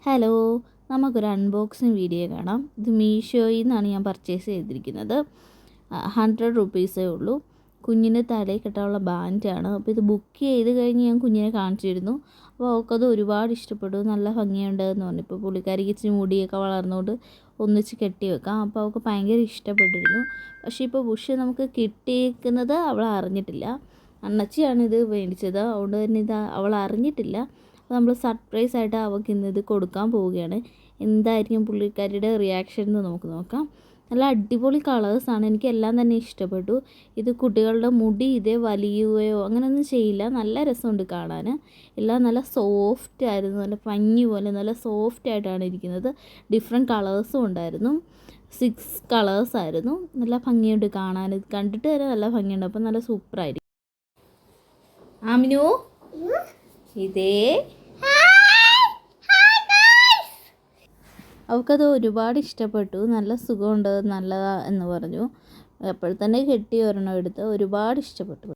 Hello, നമുക്കൊരു unboxing video കാണാം. ഇത് മീഷോയിൽ നിന്നാണ് ഞാൻ പർച്ചേസ് ചെയ്തിരിക്കുന്നത്. 100 റുപ്പീസേ ഉള്ളൂ. കുഞ്ഞിന് തലയിൽ കെട്ടാനുള്ള ബാൻഡാണ്. അപ്പോൾ ഇത് ബുക്ക് ചെയ്ത് കഴിഞ്ഞ് ഞാൻ കുഞ്ഞിനെ കാണിച്ചിരുന്നു. അപ്പോൾ അവൾക്കത് ഒരുപാട് ഇഷ്ടപ്പെട്ടു. നല്ല ഭംഗിയുണ്ട് എന്ന് പറഞ്ഞു. ഇപ്പോൾ പുള്ളിക്കാരിക്ക് ഇച്ചിരി മുടിയൊക്കെ വളർന്നുകൊണ്ട് ഒന്നിച്ച് കെട്ടി വെക്കാം. അപ്പോൾ അവൾക്ക് ഭയങ്കര ഇഷ്ടപ്പെട്ടിരുന്നു. പക്ഷേ ഇപ്പോൾ ബുഷ് നമുക്ക് കിട്ടിയിരിക്കുന്നത് അവൾ അറിഞ്ഞിട്ടില്ല. അണ്ണച്ചിയാണ് ഇത് മേടിച്ചത്. അതുകൊണ്ട് തന്നെ ഇത് അവൾ അറിഞ്ഞിട്ടില്ല. അപ്പോൾ നമ്മൾ സർപ്രൈസ് ആയിട്ട് അവൾക്ക് ഇന്നിത് കൊടുക്കാൻ പോവുകയാണ്. എന്തായിരിക്കും പുള്ളിക്കാരിയുടെ റിയാക്ഷൻ എന്ന് നമുക്ക് നോക്കാം. നല്ല അടിപൊളി കളേഴ്സാണ്. എനിക്കെല്ലാം തന്നെ ഇഷ്ടപ്പെട്ടു. ഇത് കുട്ടികളുടെ മുടി ഇതേ വലിയുകയോ അങ്ങനെയൊന്നും ചെയ്യില്ല. നല്ല രസമുണ്ട് കാണാൻ. എല്ലാം നല്ല സോഫ്റ്റ് ആയിരുന്നു. നല്ല പഞ്ഞി പോലെ നല്ല സോഫ്റ്റ് ആയിട്ടാണ് ഇരിക്കുന്നത്. ഡിഫറെൻറ്റ് കളേഴ്സും ഉണ്ടായിരുന്നു. 6 കളേഴ്സായിരുന്നു. നല്ല ഭംഗിയുണ്ട് കാണാൻ. ഇത് കണ്ടിട്ട് തന്നെ നല്ല ഭംഗിയുണ്ട്. അപ്പം നല്ല സൂപ്പറായിരിക്കും. ആമിനു ഇതേ അവൾക്കത് ഒരുപാട് ഇഷ്ടപ്പെട്ടു. നല്ല സുഖമുണ്ട്, നല്ലതാ എന്ന് പറഞ്ഞു. അപ്പോൾ തന്നെ കെട്ടി ഒരെണ്ണം എടുത്ത് ഒരുപാട് ഇഷ്ടപ്പെട്ടു.